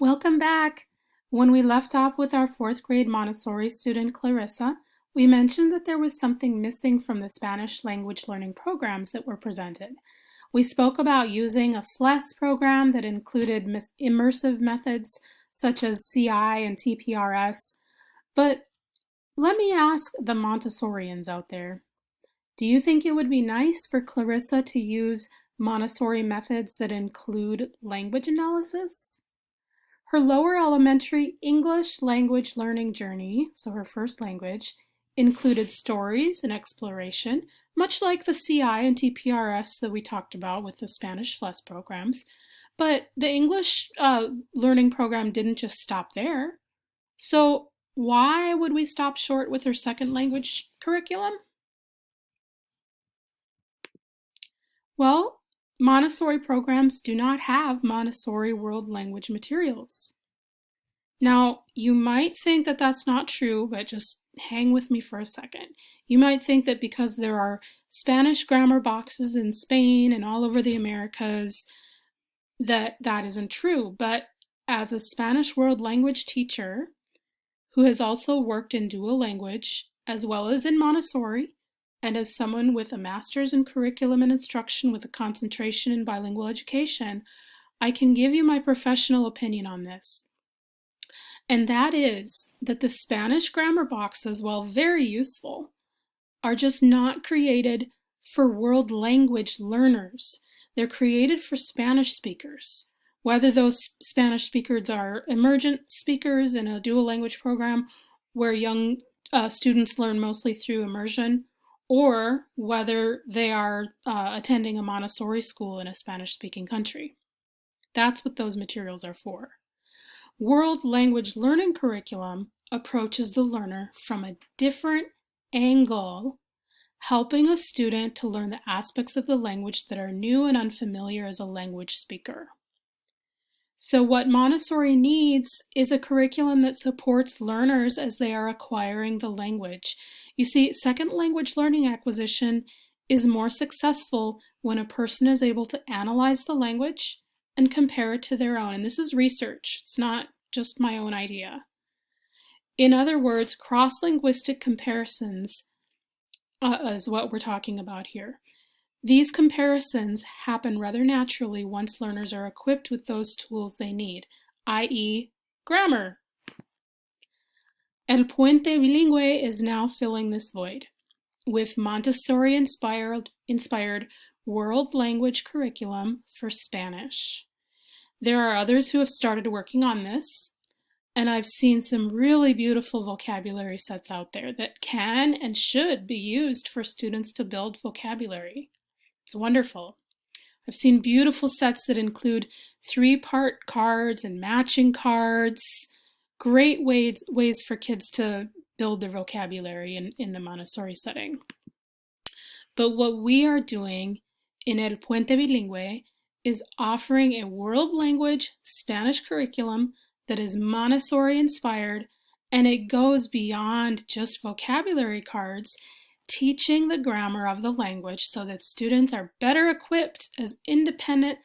Welcome back! When we left off with our 4th grade Montessori student Clarissa, we mentioned that there was something missing from the Spanish language learning programs that were presented. We spoke about using a FLES program that included immersive methods such as CI and TPRS, but let me ask the Montessorians out there, do you think it would be nice for Clarissa to use Montessori methods that include language analysis? Her lower elementary English language learning journey, so her first language, included stories and exploration, much like the CI and TPRS that we talked about with the Spanish FLES programs. But the English learning program didn't just stop there. So why would we stop short with her second language curriculum? Well, Montessori programs do not have Montessori world language materials. Now, you might think that that's not true, but just hang with me for a second. You might think that because there are Spanish grammar boxes in Spain and all over the Americas, that isn't true. But as a Spanish world language teacher who has also worked in dual language, as well as in Montessori, and as someone with a master's in curriculum and instruction with a concentration in bilingual education, I can give you my professional opinion on this. And that is that the Spanish grammar boxes, while very useful, are just not created for world language learners. They're created for Spanish speakers. Whether those Spanish speakers are emergent speakers in a dual language program where young students learn mostly through immersion, or whether they are attending a Montessori school in a Spanish-speaking country. That's what those materials are for. World language learning curriculum approaches the learner from a different angle, helping a student to learn the aspects of the language that are new and unfamiliar as a language speaker. So what Montessori needs is a curriculum that supports learners as they are acquiring the language. You see, second language learning acquisition is more successful when a person is able to analyze the language and compare it to their own. And this is research. It's not just my own idea. In other words, cross-linguistic comparisons is what we're talking about here. These comparisons happen rather naturally once learners are equipped with those tools they need, i.e., grammar. El Puente Bilingüe is now filling this void with Montessori-inspired world language curriculum for Spanish. There are others who have started working on this, and I've seen some really beautiful vocabulary sets out there that can and should be used for students to build vocabulary. It's wonderful. I've seen beautiful sets that include 3-part cards and matching cards. Great ways for kids to build their vocabulary in the Montessori setting. But what we are doing in El Puente Bilingüe is offering a world language Spanish curriculum that is Montessori inspired, and it goes beyond just vocabulary cards, teaching the grammar of the language so that students are better equipped as independent,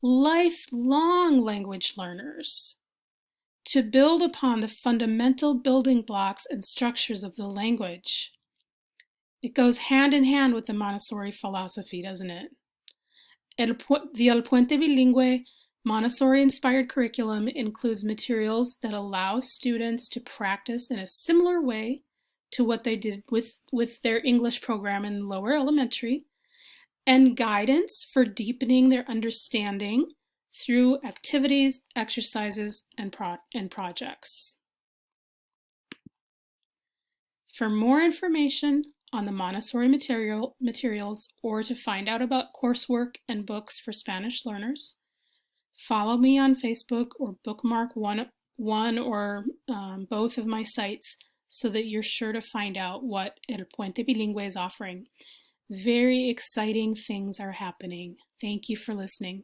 lifelong language learners to build upon the fundamental building blocks and structures of the language. It goes hand in hand with the Montessori philosophy, doesn't it? The El Puente Bilingüe Montessori-inspired curriculum includes materials that allow students to practice in a similar way to what they did with their English program in lower elementary, and guidance for deepening their understanding through activities, exercises, and projects. For more information on the Montessori materials or to find out about coursework and books for Spanish learners, follow me on Facebook or bookmark one or both of my sites so that you're sure to find out what El Puente Bilingüe is offering. Very exciting things are happening. Thank you for listening.